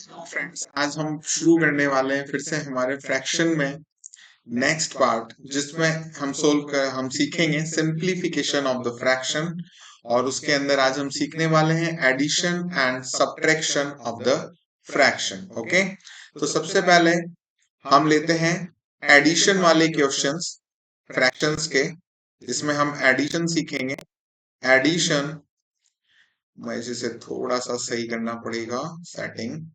Friends, आज हम शुरू करने वाले हैं फिर से हमारे फ्रैक्शन में नेक्स्ट पार्ट, जिसमें हम सीखेंगे सिंप्लीफिकेशन ऑफ द फ्रैक्शन। और उसके अंदर आज हम सीखने वाले हैं addition and subtraction of the fraction. Okay, तो सबसे पहले हम लेते हैं एडिशन वाले क्वेश्चंस फ्रैक्शंस के, जिसमें हम एडिशन सीखेंगे। एडिशन मैं इसे थोड़ा सा सही करना पड़ेगा सेटिंग।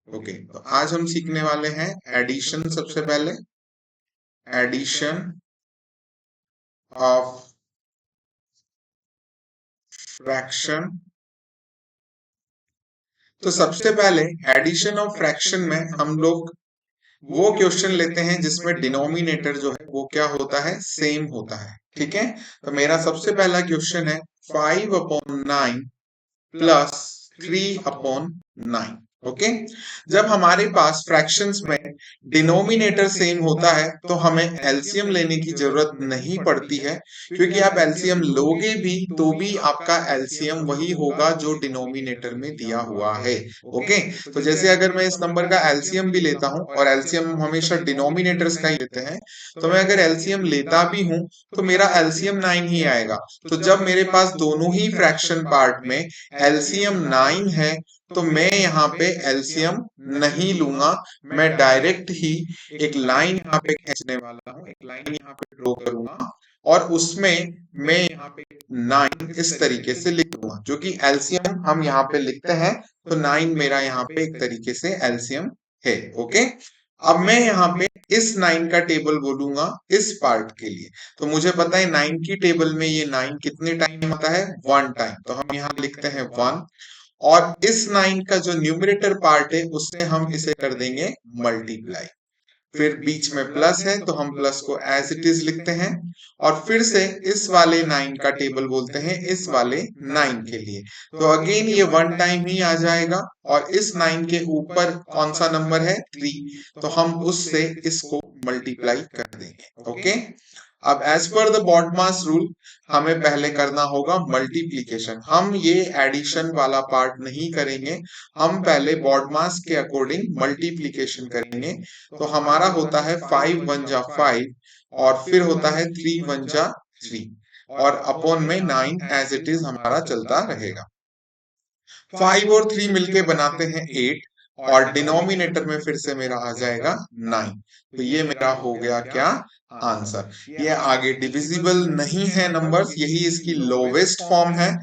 ओके, तो आज हम सीखने वाले हैं एडिशन। सबसे पहले एडिशन ऑफ फ्रैक्शन। तो सबसे पहले एडिशन ऑफ फ्रैक्शन में हम लोग वो क्वेश्चन लेते हैं जिसमें डिनोमिनेटर जो है वो क्या होता है, सेम होता है। ठीक है, तो मेरा सबसे पहला क्वेश्चन है 5/9 प्लस 3/9। ओके, जब हमारे पास फ्रैक्शंस में डिनोमिनेटर सेम होता है तो हमें एलसीएम लेने की जरूरत नहीं पड़ती है, क्योंकि आप एलसीएम लोगे भी तो भी आपका एलसीएम वही होगा जो डिनोमिनेटर में दिया हुआ है। ओके, तो जैसे अगर मैं इस नंबर का एलसीएम भी लेता हूं, और एलसीएम हमेशा डिनोमिनेटर्स का ही लेते हैं, तो मैं अगर एलसीएम लेता भी हूं तो मेरा एलसीएम 9 ही आएगा। तो जब मेरे पास दोनों ही फ्रैक्शन पार्ट में एलसीएम 9 है तो मैं यहाँ पे एलसीएम नहीं लूंगा, मैं डायरेक्ट ही एक लाइन यहाँ पे खींचने वाला हूँ, एक लाइन यहाँ पे ड्रॉ करूंगा और उसमें मैं यहाँ पे 9 इस तरीके से लिख दूंगा, जो कि एलसीएम हम यहाँ पे लिखते हैं। तो 9 मेरा यहाँ पे एक तरीके से एलसीएम है। ओके, अब मैं यहाँ पे इस 9 का टेबल बोलूंगा इस पार्ट के लिए। तो मुझे पता है 9 की टेबल में ये 9 कितने टाइम आता है, 1 टाइम। तो हम यहाँ लिखते हैं 1, और इस 9 का जो न्यूमरेटर पार्ट है उससे हम इसे कर देंगे मल्टीप्लाई। फिर बीच में प्लस है तो हम प्लस को एज इट इज लिखते हैं, और फिर से इस वाले 9 का टेबल बोलते हैं इस वाले 9 के लिए। तो अगेन ये 1 टाइम ही आ जाएगा, और इस 9 के ऊपर कौन सा नंबर है, 3, तो हम उससे इसको मल्टीप्लाई कर देंगे। ओके, अब as per the BODMAS rule हमें पहले करना होगा मल्टीप्लीकेशन। हम ये एडिशन वाला पार्ट नहीं करेंगे, हम पहले बॉडमास के अकॉर्डिंग मल्टीप्लीकेशन करेंगे। तो हमारा होता है 5 1 जा 5, और फिर होता है 3 1 जा 3, और अपॉन में 9 एज इट इज हमारा चलता रहेगा। 5 और 3 मिलके बनाते हैं 8, और डिनोमिनेटर में फिर से मेरा आ जाएगा 9। तो ये मेरा हो गया क्या, आंसर। ये आगे डिविजिबल नहीं है नंबर्स, यही इसकी लोवेस्ट फॉर्म है।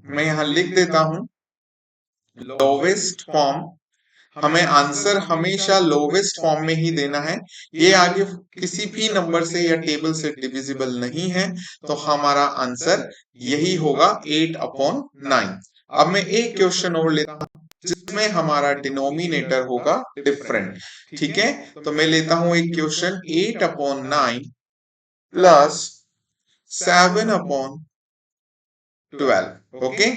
मैं यहां लिख देता हूं लोवेस्ट फॉर्म। हमें आंसर हमेशा लोवेस्ट फॉर्म में ही देना है। ये आगे किसी भी नंबर से या टेबल से डिविजिबल नहीं है, तो हमारा आंसर यही होगा 8/9। अब मैं एक क्वेश्चन और लेता हूं जिसमें हमारा डिनोमिनेटर होगा डिफरेंट। ठीक है, तो मैं लेता हूं एक क्वेश्चन 8/9 प्लस 7/12। ओके,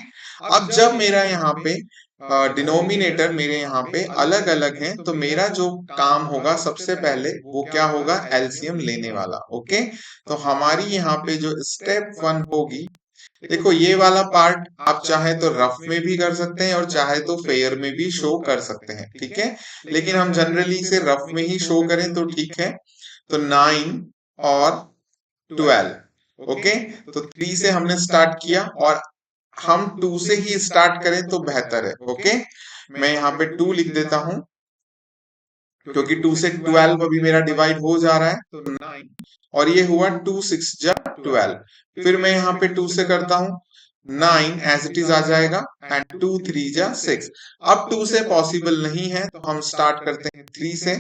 अब जब मेरा यहाँ पे डिनोमिनेटर मेरे यहाँ पे अलग अलग हैं, तो मेरा जो काम होगा सबसे पहले वो क्या होगा, एलसीएम लेने वाला। ओके, तो हमारी यहाँ पे जो स्टेप 1 होगी, देखो ये वाला पार्ट आप चाहे तो रफ में भी कर सकते हैं और चाहे तो फेयर में भी शो कर सकते हैं। ठीक है, लेकिन हम जनरली इसे रफ में ही शो करें तो ठीक है। तो 9 और 12। ओके, तो 3 से हमने स्टार्ट किया, और हम 2 से ही स्टार्ट करें तो बेहतर है। ओके, मैं यहाँ पे 2 लिख देता हूं, क्योंकि 2 से 12 अभी मेरा डिवाइड हो जा रहा है। तो 9, और ये हुआ 2 6 जा 12। फिर मैं यहाँ पे 2 से करता हूं, 9 एज इट इज आ जाएगा, एंड 2 3 जा 6। अब 2 से पॉसिबल नहीं है तो हम स्टार्ट करते हैं 3 से।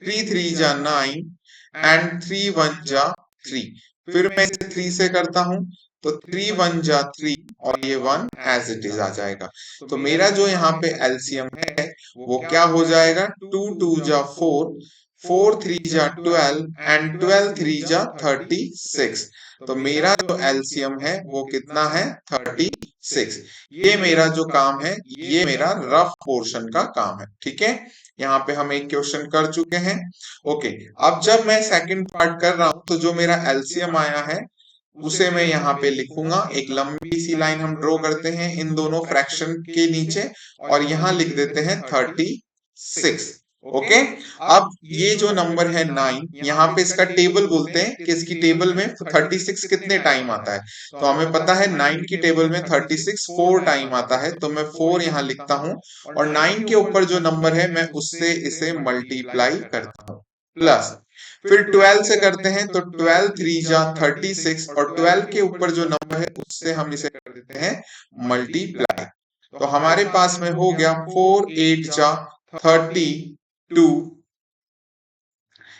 3 3 जा 9, एंड 3 1 जा 3। फिर मैं इसे 3 से करता हूं, तो 3 1 जा 3, और ये 1 एज इट इज आ जाएगा। तो मेरा जो यहाँ पे एलसीएम है वो क्या हो जाएगा, 2 2 जा 4, 4 3 जा 12, एंड 12 3 जा 36। तो मेरा जो एलसीएम है वो कितना है, 36। ये मेरा जो काम है, ये मेरा रफ पोर्शन का काम है। ठीक है, यहाँ पे हम एक क्वेश्चन कर चुके हैं। ओके, अब जब मैं सेकंड पार्ट कर रहा हूं तो जो मेरा एलसीएम आया है उसे मैं यहाँ पे लिखूंगा। एक लंबी सी लाइन हम ड्रॉ करते हैं इन दोनों फ्रैक्शन के नीचे और यहाँ लिख देते हैं 36। ओके, अब ये जो नंबर है 9, यहाँ पे इसका टेबल बोलते हैं कि इसकी टेबल में 36 कितने टाइम आता है। तो हमें पता है 9 की टेबल में 36 4 टाइम आता है, तो मैं 4 यहाँ लिखता हूँ और 9 के ऊपर जो नंबर है मैं उससे इसे मल्टीप्लाई करता हूँ प्लस। फिर 12 से करते हैं तो 12 3 जा 36 और 12 के ऊपर जो नंबर है उससे हम इसे कर देते हैं मल्टीप्लाई। तो हमारे पास में हो गया 4 8 जा 32।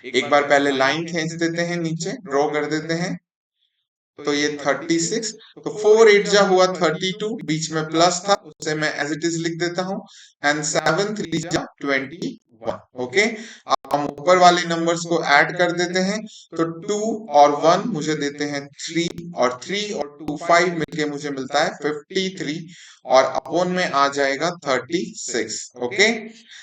एक बार पहले लाइन खींच देते हैं, नीचे ड्रॉ कर देते हैं। तो ये 36, तो 4 8 जा हुआ 32, बीच में प्लस था उसे मैं एज इट इज लिख देता हूँ एंड 7 3 जा 21। ओके, अब हम ऊपर वाले नंबर्स को ऐड कर देते हैं। तो 2 और 1 मुझे देते हैं 3 और 3 और 2 5 मिलके मुझे मिलता है 53 और अपोन में आ जाएगा 36। ओके,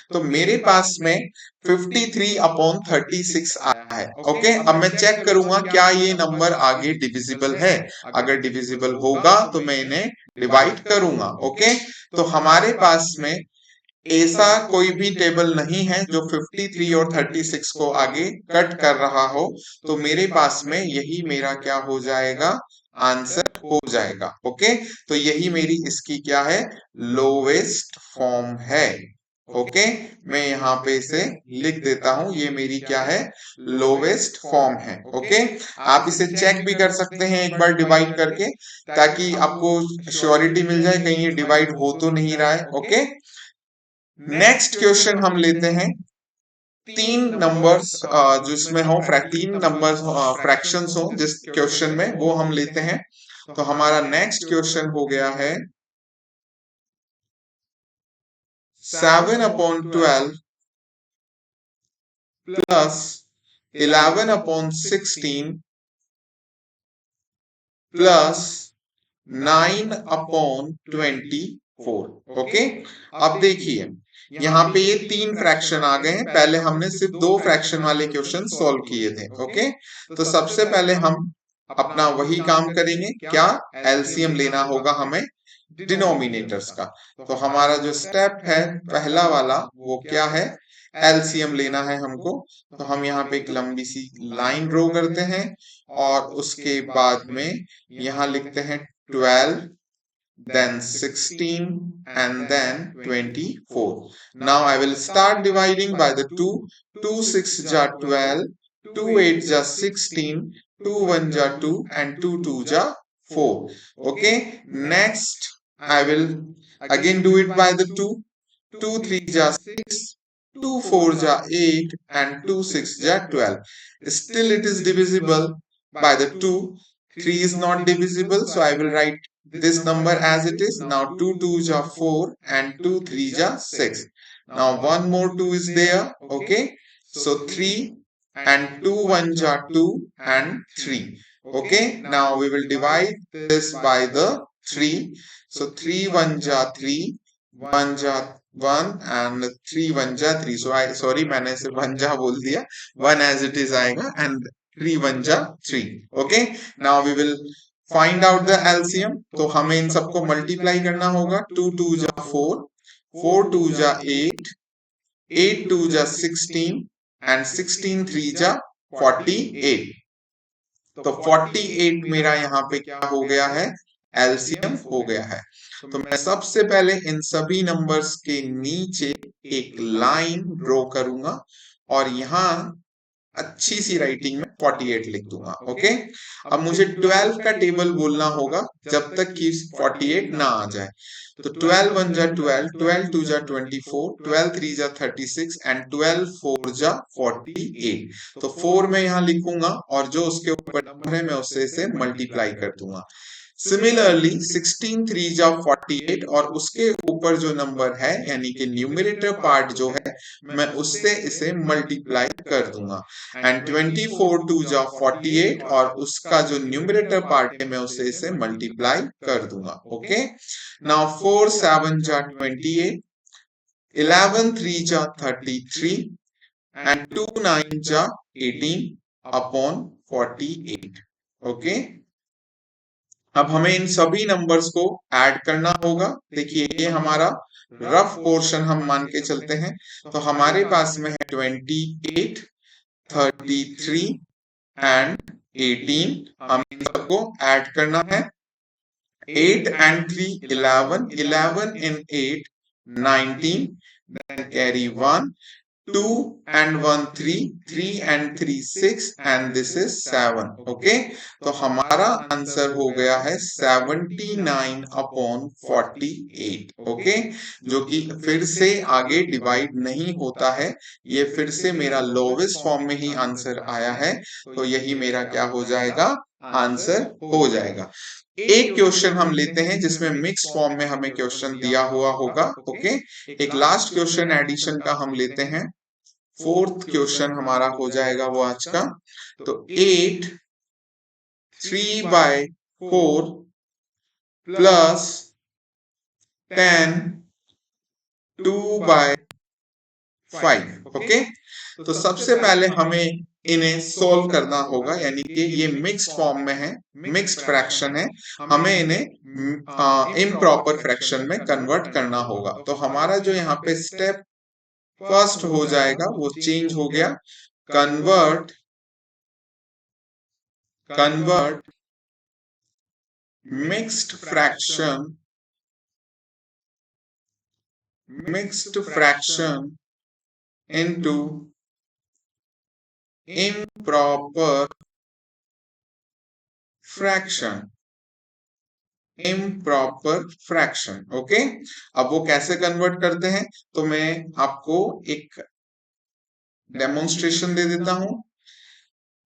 तो मेरे पास में 53 अपॉन 36 आया है। ओके, अब मैं चेक करूंगा क्या ये नंबर आगे डिविजिबल है। अगर डिविजिबल होगा तो मैं इन्हें डिवाइड करूंगा। ओके, तो हमारे पास में ऐसा कोई भी टेबल नहीं है जो 53 और 36 को आगे कट कर रहा हो, तो मेरे पास में यही मेरा क्या हो जाएगा, आंसर हो जाएगा। ओके, तो यही मेरी इसकी क्या है, लोवेस्ट फॉर्म है। ओके, मैं यहाँ पे इसे लिख देता हूं, ये मेरी क्या है, लोवेस्ट फॉर्म है। ओके, आप इसे चेक भी कर सकते हैं एक बार डिवाइड करके, ताकि आपको श्योरिटी मिल जाए कहीं ये डिवाइड हो तो नहीं रहा है। ओके, नेक्स्ट क्वेश्चन हम लेते हैं। तीन नंबर्स जिसमें हो तीन नंबर्स फ्रैक्शंस हो जिस क्वेश्चन में, वो हम लेते हैं। तो हमारा नेक्स्ट क्वेश्चन हो गया है 7 upon 12 plus 11 upon 16 plus 9 upon 24। Okay, अब देखिए यहाँ पे ये तीन फ्रैक्शन आ गए हैं। पहले हमने सिर्फ दो फ्रैक्शन वाले क्वेश्चन सॉल्व किए थे। ओके, तो सबसे पहले हम अपना वही काम करेंगे, क्या, एलसीएम लेना होगा हमें डिनोमिनेटर्स का। तो हमारा जो स्टेप है पहला वाला वो क्या है, एलसीएम लेना है हमको। तो हम यहाँ पे एक लंबी सी लाइन ड्रॉ करते हैं और उसके बाद में यहाँ लिखते हैं 12, then 16 and then 24. Now I will start dividing by the 2. 2 6 ja 12, 2 8 ja 16, 2 1 ja 2 and 2 2 ja 4. Okay, next I will again do it by the 2. 2 3 ja 6, 2 4 ja 8 and 2 6 ja 12. Still it is divisible by the 2. 3 is not divisible, so I will write this number as it is. Now 2 2s are 4 and 2 3s are 6. Now one more 2 is there. Okay, so 3 and 2 1s are 2 and 3. Okay, now we will divide this by the 3. So 3 1s are 3, 1s are 1 and 3 1s are 3. So I sorry मैंने सिर्फ 1 जा बोल दिया, 1 as it is आएगा and 3 1 जा 3. Okay, now we will find out the LCM. तो हमें इन सबको मल्टीप्लाई करना होगा। 2 2 जा 4, 4 2 जा 8, 8 2 जा 16 एंड 16 3 जा 48। तो 48 मेरा यहाँ पे क्या हो गया है, एलसीएम हो गया है। तो मैं सबसे पहले इन सभी नंबर्स के नीचे एक लाइन ड्रॉ करूंगा और यहाँ अच्छी सी राइटिंग में 48 लिख दूंगा। ओके, अब मुझे 12 का टेबल बोलना होगा जब तक कि 48 ना आ जाए। तो 12 1 जा 12, 12 2 जा 24, 12 3 जा 36 एंड 12 4 जा 48। तो 4 मैं यहाँ लिखूंगा और जो उसके ऊपर नंबर है मैं उससे इसे मल्टीप्लाई कर दूंगा। सिमिलरली 16 3 जा 48 और उसके ऊपर जो नंबर है यानी कि न्यूमरेटर पार्ट जो है मैं उससे इसे मल्टीप्लाई कर दूंगा एंड 24 2 जा 48 और उसका जो न्यूमरेटर पार्ट है मैं उससे इसे मल्टीप्लाई कर दूंगा। ओके, नाउ 4 7 जा 28, 11 3 जा 33 एंड 2 9 जा 18 अपॉन 48। ओके, अब हमें इन सभी नंबर्स को ऐड करना होगा। देखिए ये हमारा रफ पोर्शन हम मान के चलते हैं। तो हमारे पास में है 28, 33 एंड 18। हमें इन सबको ऐड करना है। 8 and 3 11, 11 and 8 19, then carry 1, 2 and 1 3, 3 and 3 6 and this is 7. Okay, तो हमारा आंसर हो गया है 79 अपॉन 48। ओके, जो कि फिर से आगे डिवाइड नहीं होता है, ये फिर से मेरा लोवेस्ट फॉर्म में ही आंसर आया है। तो यही मेरा क्या हो जाएगा, आंसर हो जाएगा। एक क्वेश्चन हम लेते हैं जिसमें मिक्स फॉर्म में हमें क्वेश्चन दिया हुआ होगा। ओके, एक लास्ट क्वेश्चन एडिशन का हम लेते हैं। फोर्थ क्वेश्चन हमारा हो जाएगा वो आज का। तो 8 3/4 प्लस 10 2/5। ओके, तो सबसे पहले हमें इन्हें सोल्व करना होगा, यानी कि ये मिक्स्ड फॉर्म में है, मिक्स्ड फ्रैक्शन है, हमें इन्हें इम्प्रॉपर फ्रैक्शन में कन्वर्ट करना होगा। तो हमारा जो यहाँ पे स्टेप फर्स्ट हो जाएगा वो चेंज हो गया। Convert mixed fraction into improper fraction. Okay, अब वो कैसे कन्वर्ट करते हैं तो मैं आपको एक डेमोन्स्ट्रेशन दे देता हूं।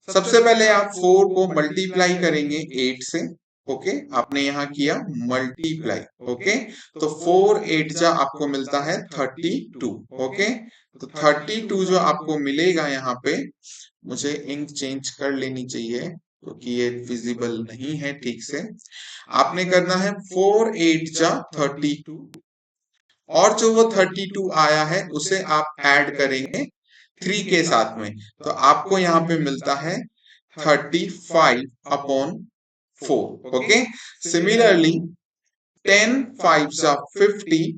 सबसे पहले आप 4 को मल्टीप्लाई करेंगे 8 से। ओके, आपने यहाँ किया मल्टीप्लाई। ओके, तो 4 8 जा आपको मिलता है 32। ओके, तो 32 जो आपको मिलेगा यहाँ पे, मुझे इंक चेंज कर लेनी चाहिए क्योंकि ये विजिबल नहीं है ठीक से। आपने करना है 4 8 जा 32 और जो वो 32 आया है उसे आप ऐड करेंगे 3 के साथ में, तो आपको यहाँ पे मिलता है 35 अपॉन 4। ओके, सिमिलरली 10 5 जा 50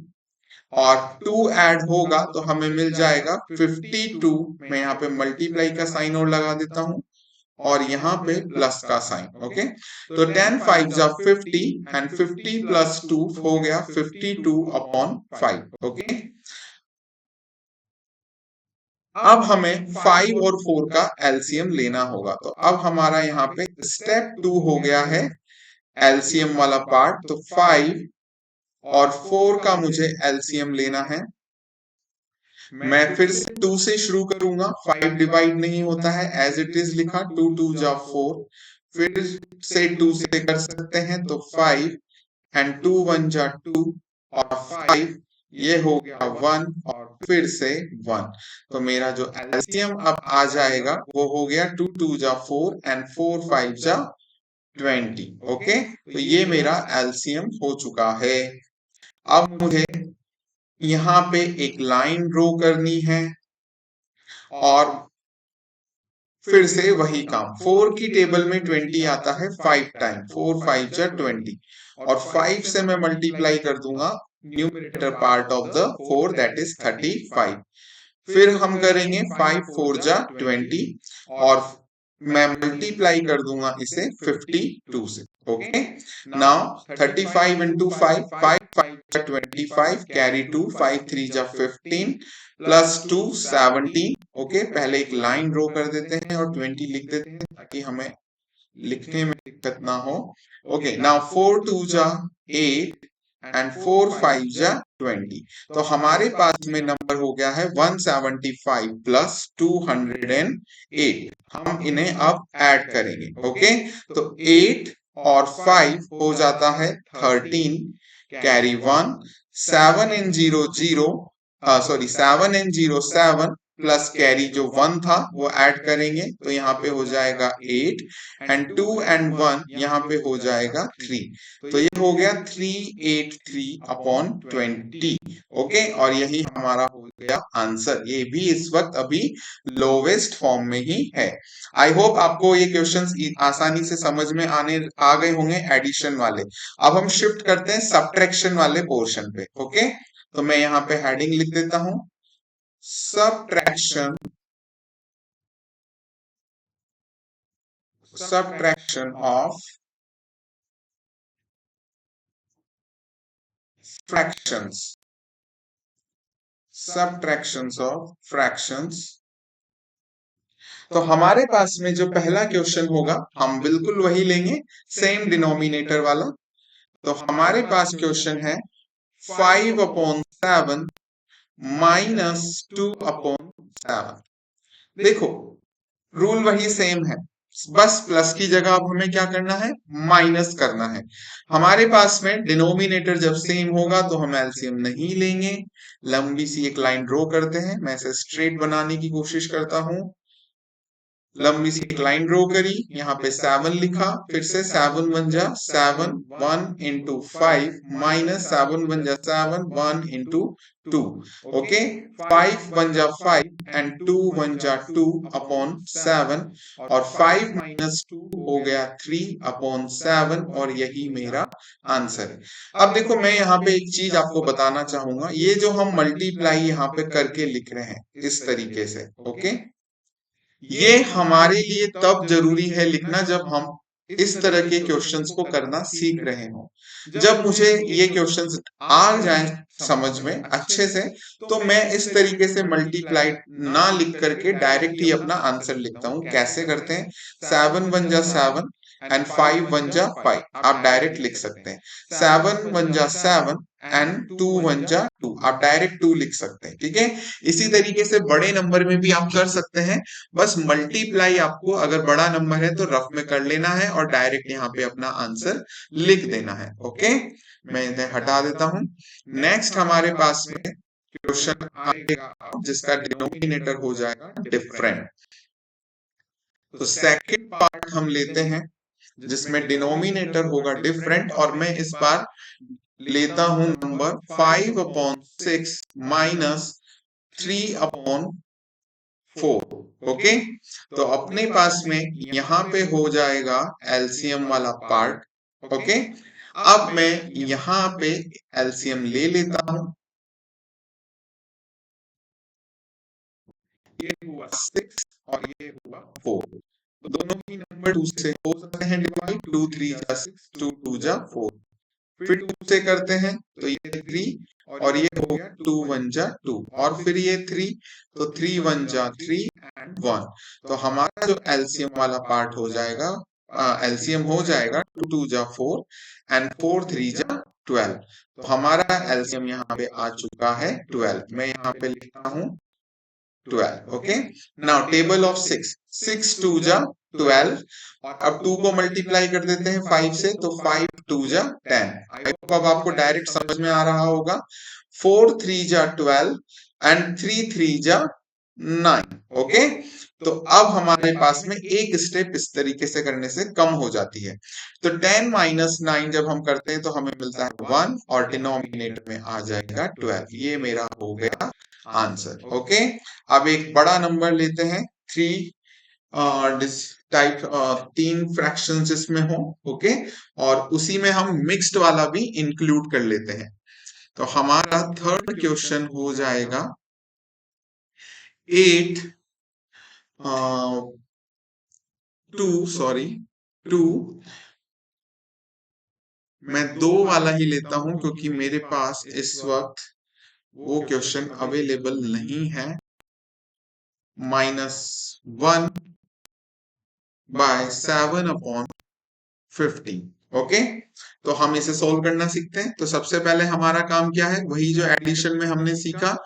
और 2 ऐड होगा तो हमें मिल जाएगा 52। मैं यहाँ पे मल्टीप्लाई का साइन और लगा देता हूं और यहाँ पे प्लस का साइन। ओके, तो 10 5 जा 50 एंड 50 प्लस 2 हो गया 52 अपॉन 5। ओके, अब हमें 5 और 4 का एलसीएम लेना होगा। तो अब हमारा यहाँ पे स्टेप 2 हो गया है एलसीएम वाला पार्ट। तो 5 और 4 का मुझे एलसीएम लेना है। मैं फिर से 2 से शुरू करूंगा, 5 डिवाइड नहीं होता है, एज इट इज लिखा, 2 2 जा 4। फिर से 2 से कर सकते हैं तो 5 एंड 2 1 जा 2 और 5, ये हो गया 1 और फिर से 1। तो मेरा जो एलसीएम अब आ जाएगा वो हो गया 2 2 जा 4 एंड 4 5 जा 20। ओके, तो ये मेरा एलसीएम हो चुका है। अब मुझे यहाँ पे एक लाइन ड्रॉ करनी है और फिर से वही काम। 4 की टेबल में 20 आता है 5 टाइम, 4 5 जा 20 और 5 से मैं मल्टीप्लाई कर दूंगा numerator part of the 4 that is 35। फिर हम करेंगे 5 4 जा 20 और मैं मल्टीप्लाई कर दूंगा इसे 52 से। ओके, नाउ 35 इंटू 5, 5 5 जा 25, कैरी 2, 5 3 जा 15 प्लस 2 17। ओके, पहले एक लाइन ड्रॉ कर देते हैं और 20 लिख देते हैं ताकि हमें लिखने में दिक्कत ना हो। ओके, नाउ 4 2 जा 8 एंड 4 5 जा 20। तो हमारे पास में नंबर हो गया है 175 प्लस 208। हम इन्हें अब ऐड करेंगे। ओके, तो 8 और 5 हो जाता है 13, carry 1, 7 and 0 0, sorry 7 and 0 7 plus carry जो 1 था वो ऐड करेंगे तो यहाँ पे हो जाएगा 8 एंड 2 and 1 यहाँ पे हो जाएगा 3। तो ये हो गया 383 अपॉन 20। ओके, और यही हमारा गया आंसर। ये भी इस वक्त अभी लोवेस्ट फॉर्म में ही है। आई होप आपको ये क्वेश्चंस आसानी से समझ में आ गए होंगे एडिशन वाले। अब हम शिफ्ट करते हैं सब्ट्रैक्शन वाले पोर्शन पे। ओके, तो मैं यहाँ पे हेडिंग लिख देता हूं, subtraction of fractions, subtractions of fractions. तो हमारे पास में जो पहला क्वेश्चन होगा हम बिल्कुल वही लेंगे, सेम डिनोमिनेटर वाला। तो हमारे पास क्वेश्चन है 5/7 -2/7। देखो रूल वही सेम है, बस प्लस की जगह अब हमें क्या करना है, माइनस करना है। हमारे पास में डिनोमिनेटर जब सेम होगा तो हम एलसीएम नहीं लेंगे। लंबी सी एक लाइन ड्रॉ करते हैं, मैं इसे स्ट्रेट बनाने की कोशिश करता हूं। लंबी सी एक लाइन ड्रॉ करी, यहाँ पे 7 लिखा, फिर से 7 बन जा 7, 1 into 5 माइनस 7 बन जा 7, 1 into 2। ओके, 5 बन जा 5 एंड 2 बन जा 2/7, और 5 माइनस 2 हो गया 3/7, और यही मेरा आंसर है। अब देखो मैं यहाँ पे एक चीज आपको बताना चाहूंगा, ये जो हम मल्टीप्लाई यहाँ पे करके लिख रहे हैं इस तरीके से, ओके, ये हमारे लिए तब जरूरी है लिखना जब हम इस तरह के क्वेश्चंस को करना सीख रहे हो। जब मुझे ये क्वेश्चंस आ जाए समझ में अच्छे से, तो मैं इस तरीके से मल्टीप्लाई ना लिख करके डायरेक्ट ही अपना आंसर लिखता हूँ। कैसे करते हैं, 7 बन जा 7 एंड 5 बन जा 5, आप डायरेक्ट लिख सकते हैं। 7 बन जा 7 एंड 2 बन जा 2, आप डायरेक्ट 2 लिख सकते हैं। ठीक है, इसी तरीके से बड़े नंबर में भी आप कर सकते हैं। बस मल्टीप्लाई आपको अगर बड़ा नंबर है तो रफ में कर लेना है और डायरेक्ट यहाँ पे अपना आंसर लिख देना है। ओके, मैं इन्हें हटा देता हूं। नेक्स्ट हमारे पास में क्वेश्चन आएगा जिसका डिनोमिनेटर हो जाएगा डिफरेंट। तो सेकंड पार्ट हम लेते हैं जिसमें डिनोमिनेटर होगा डिफरेंट, और मैं इस बार लेता हूं नंबर 5/6 -3/4। ओके, तो अपने पास में यहाँ पे हो जाएगा एलसीएम वाला पार्ट। ओके, अब मैं यहाँ पे एलसीएम ले लेता हूं, ये हुआ 6 और ये हुआ 4। तो दोनों ही नंबर 2 से हो सकते हैं डिवाइड, 2 3 जा 6, 2 2 जा 4। फिर 2 से करते हैं तो ये 3 और ये हो गया 2 1 जा 2, और फिर ये 3, तो 3 1 जा 3 एंड 1। तो हमारा जो एलसीएम वाला पार्ट हो जाएगा, एलसीएम हो जाएगा 2 2 जा 4 एंड 4 3 जा 12। तो हमारा एलसीएम यहाँ पे आ चुका है 12। मैं यहाँ पे लिखता हूँ 12। ओके, नाउ टेबल ऑफ 6, 6 2 जा 12, और अब 2 को मल्टीप्लाई कर देते हैं 5 से, तो 5 2 जा 10। आई होप अब आपको डायरेक्ट समझ में आ रहा होगा। 4 3 जा 12 एंड 3 3 जा 9। ओके, तो अब हमारे पास में एक स्टेप इस तरीके से करने से कम हो जाती है। तो 10 -9 जब हम करते हैं तो हमें मिलता है 1, और डिनोमिनेटर में आ जाएगा 12। ये मेरा हो गया आंसर। ओके, अब एक बड़ा नंबर लेते हैं, 3 टाइप 3 फ्रैक्शंस इसमें हो। ओके, और उसी में हम मिक्स्ड वाला भी इंक्लूड कर लेते हैं। तो हमारा थर्ड क्वेश्चन हो जाएगा 8 2 मैं 2 वाला ही लेता हूं क्योंकि मेरे पास इस वक्त वो क्वेश्चन अवेलेबल नहीं है। -1/7/50। ओके, तो हम इसे सोल्व करना सीखते हैं। तो सबसे पहले हमारा काम क्या है, वही जो एडिशन में हमने सीखा,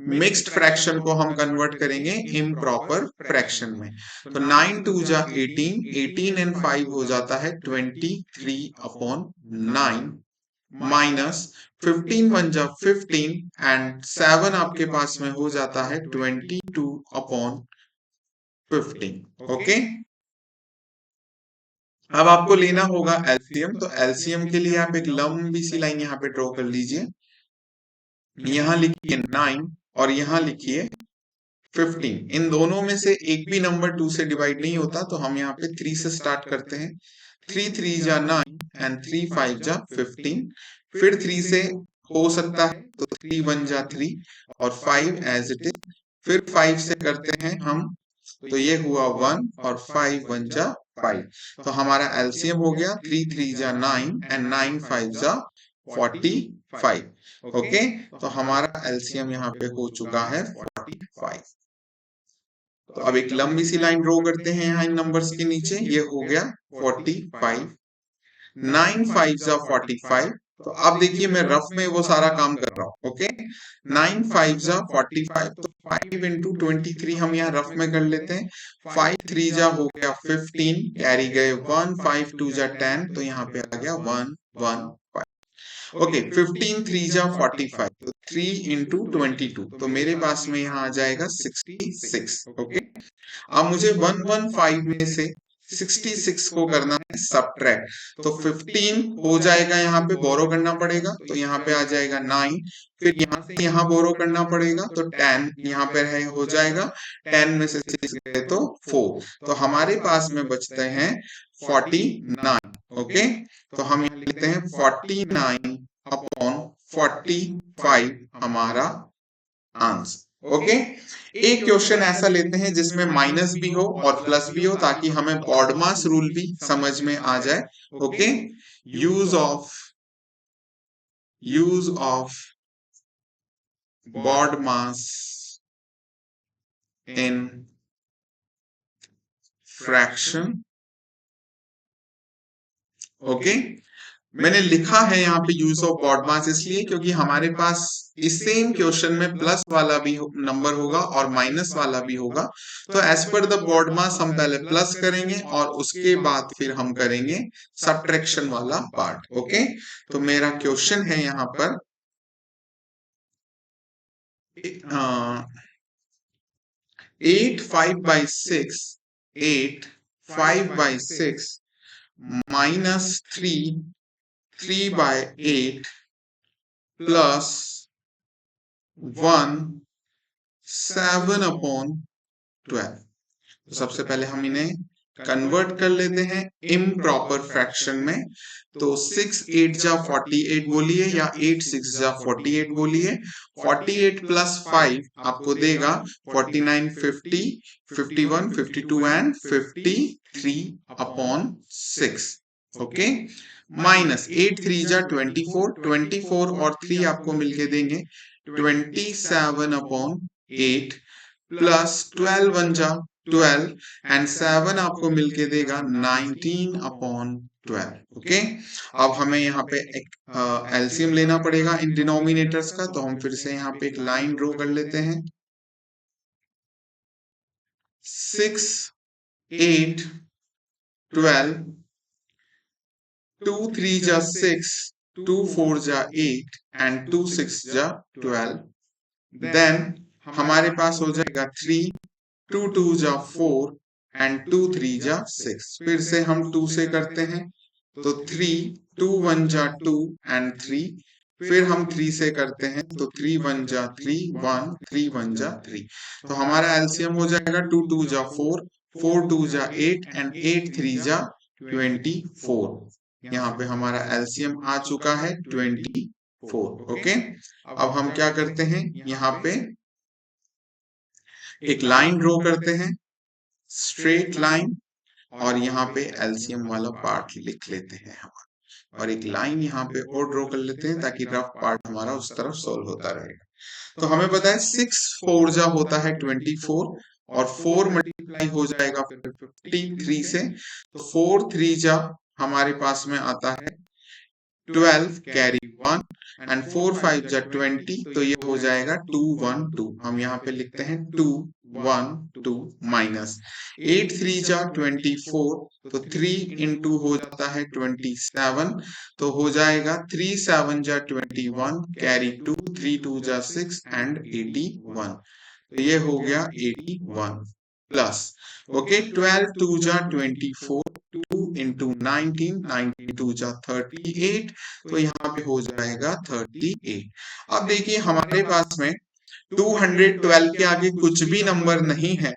मिक्स्ड फ्रैक्शन को हम कन्वर्ट करेंगे इम्प्रॉपर फ्रैक्शन में। तो 9 2 जा 18, 18 एंड 5 हो जाता है 23/9, माइनस 15 1 जा 15 एंड 7 आपके पास में हो जाता है 22/15। ओके, अब आपको लेना होगा एलसीएम। तो एलसीएम के लिए आप एक लंबी सी लाइन यहाँ पे ड्रॉ कर लीजिए। यहाँ लिखिए 9 और यहाँ लिखिए 15। इन दोनों में से एक भी नंबर 2 से डिवाइड नहीं होता, तो हम यहाँ पे 3 से स्टार्ट करते हैं। 3 3 जा 9 एंड 3 5 जा 15। फिर 3 से हो सकता है तो 3 1 जा 3 और 5 एज इट इज। फिर 5 से करते हैं हम, तो ये हुआ 1 और 5 1 जा 5। तो हमारा एलसीएम हो गया 3 3 जा 9 एंड 9 5 जा 45। ओके, तो हमारा एलसीएम यहाँ पे हो चुका है 45। तो अब एक लंबी सी लाइन ड्रॉ करते हैं यहाँ इन नंबर्स के नीचे। ये हो गया 45। 9 5 जा 45। तो अब देखिए मैं रफ में वो सारा काम कर रहा हूँ। ओके, 9 5 जा 45, तो 5 इंटू 23 हम यहाँ रफ में कर लेते हैं। 5 3 जा हो गया 15, कैरी गए 1, 5 2 जा 10, तो यहाँ पे आ गया 1 1 5। ओके, 15 3 जा 45, तो 3 इंटू 22, तो मेरे पास में यहाँ आ जाएगा 66। ओके, अब मुझे 115 में से 66 को करना है सबट्रैक्ट, तो 15 हो जाएगा, यहाँ पे बोरो करना पड़ेगा, तो यहाँ पे आ जाएगा 9। फिर यहाँ से यहाँ बोरो करना पड़ेगा, तो 10 यहाँ पे है हो जाएगा। 10 में से 6 गए तो 4, तो हमारे पास में बचते हैं 49। ओके, तो हम यहाँ लिखते हैं 49 अपॉन 45 हमारा आंसर। ओके, एक क्वेश्चन ऐसा लेते हैं जिसमें माइनस भी हो और प्लस भी हो, ताकि हमें बॉडमास रूल भी समझ में आ जाए। Okay, use of BODMAS in fraction. Okay, मैंने लिखा है यहाँ पे यूज ऑफ बॉडमास इसलिए क्योंकि हमारे पास इस सेम क्वेश्चन में प्लस वाला भी नंबर होगा और माइनस वाला भी होगा। तो एज पर द बॉडमास हम पहले प्लस करेंगे और उसके बाद फिर हम करेंगे सब्ट्रैक्शन वाला पार्ट। ओके, तो मेरा क्वेश्चन है यहाँ पर 8 5 by 6, 8 5 by 6 minus 3 3 by 8 plus 1 7 upon 12। तो सबसे पहले हम इन्हें कन्वर्ट कर लेते हैं इम्प्रॉपर फ्रैक्शन में। तो 6 8 जा 48 बोलिए या 8 6 जा 48 बोलिए। 48 प्लस 5 आपको देगा 49 50 51 52 एंड 53 अपॉन 6। ओके, माइनस 8 3 जा 24, 24 और 3 आपको मिलके देंगे 27 अपॉन 8 प्लस 12 1 जा 12 एंड 7 आपको मिलके देगा 19 अपॉन 12। ओके, अब हमें यहाँ पे एक एलसीएम लेना पड़ेगा इन डिनोमिनेटर्स का, तो हम फिर से यहाँ पे एक लाइन ड्रॉ कर लेते हैं। 6 8 12, 2 3 जा 6, 2 4 जा 8 एंड 2 6 जा 12। देन हमारे पास हो जाएगा 3 2 2 जा 4 एंड 2 3 जा 6। फिर से हम 2 से करते हैं, तो 3 2 1 जा 2 एंड 3। फिर हम 3 से करते हैं, तो 3 1 जा 3 1 3 1 जा 3। तो हमारा एलसीएम हो जाएगा 2 2 जा 4 4 2 जा 8 एंड 8 3 जा 24। यहाँ पे हमारा एलसीएम आ चुका है 24। ओके, अब हम क्या करते हैं, यहाँ पे एक लाइन ड्रॉ करते हैं, स्ट्रेट लाइन, और यहाँ पे एलसीएम वाला पार्ट लिख लेते हैं हम, और एक लाइन यहाँ पे और ड्रॉ कर लेते हैं ताकि रफ पार्ट हमारा उस तरफ सॉल्व होता रहेगा। तो हमें पता है 6 4 जा होता है 24 और 4 मल्टीप्लाई हो जाएगा 53 से, तो 4 3 जा हमारे पास में आता है 12 कैरी 1 एंड 4 5 जा 20, तो ये हो जाएगा 2 1 2। हम यहाँ पे लिखते हैं 2 1 2 माइनस 8 3 जा 24, तो 3 इंटू हो जाता है 27, तो हो जाएगा 3 7 जा 21 कैरी 2 3 2 जा 6 एंड 81, तो ये हो गया 81 प्लस। ओके, 12 2 जा 24, 2 इंटू 19 92 जा 38, तो यहाँ पे हो जाएगा 38। अब देखिए हमारे पास में 212 के आगे कुछ भी नंबर नहीं है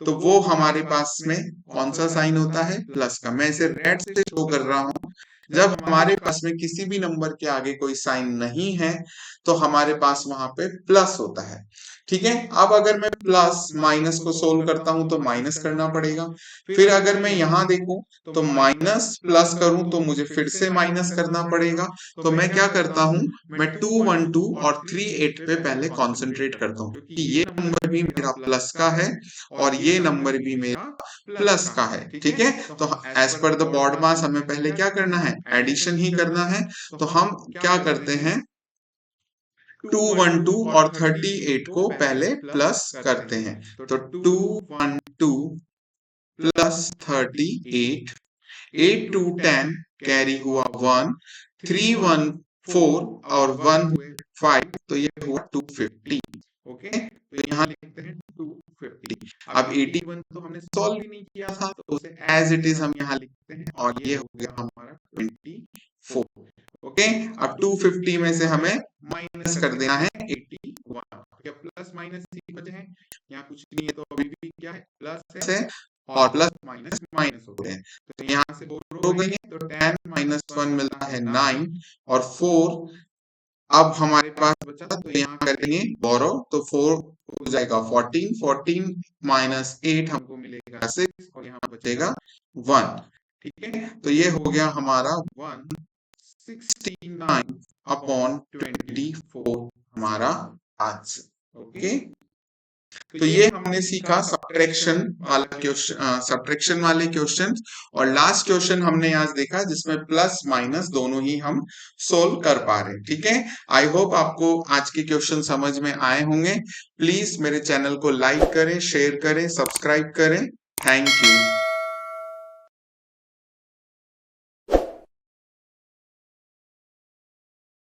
तो वो हमारे पास में कौन सा साइन होता है, प्लस का। मैं इसे रेड से शो कर रहा हूं। जब हमारे पास में किसी भी नंबर के आगे कोई साइन नहीं है तो हमारे पास वहां पे प्लस होता है। ठीक है, अब अगर मैं प्लस माइनस को सोल्व करता हूं तो माइनस करना पड़ेगा। फिर अगर मैं यहां देखूं तो माइनस प्लस करूं तो मुझे फिर से माइनस करना पड़ेगा। तो मैं क्या करता हूं, मैं 212 और 38 पे पहले कॉन्सेंट्रेट करता हूं, क्योंकि ये नंबर भी मेरा प्लस का है और ये नंबर भी मेरा प्लस का है। ठीक है, तो एज पर द बॉड मास हमें पहले क्या करना है, एडिशन ही करना है। तो हम क्या करते हैं, 212 और 38 को पहले प्लस करते हैं। तो 212 प्लस 38, 8 टू 10 कैरी हुआ 1, 3 1 4 और 1 हुए 5, तो ये हुआ 250। ओके, तो यहाँ लिखते हैं 250। अब 81 तो हमने सॉल्व ही नहीं किया था तो उसे एज इट इज हम यहाँ लिखते हैं और ये हो गया हमारा 24। ओके, अब 250 में से हमें माइनस कर देना है 81। क्या प्लस माइनस ही बचे हैं, यहाँ कुछ नहीं है तो अभी भी क्या है, प्लस है और प्लस माइनस माइनस होते हैं। तो यहाँ से 4 हो गई है तो 10 माइनस 1 मिलता है 9 और 4 अब हमारे पास बचा तो यहाँ करेंगे बोरो तो 4 हो जाएगा 14, 14 माइनस 8 हमको मिलेगा 6 और यहाँ बचेगा 1। ठीक है, तो ये हो गया हमारा 169 अपॉन 24 हमारा आंसर। ओके, तो ये हमने सीखा सब्ट्रैक्शन वाला क्वेश्चन, सब्ट्रैक्शन वाले क्वेश्चन। और लास्ट क्वेश्चन हमने आज देखा जिसमें प्लस माइनस दोनों ही हम सोल्व कर पा रहे हैं। ठीक है, आई होप आपको आज के क्वेश्चन समझ में आए होंगे। प्लीज मेरे चैनल को लाइक करें, शेयर करें, सब्सक्राइब करें। Thank you.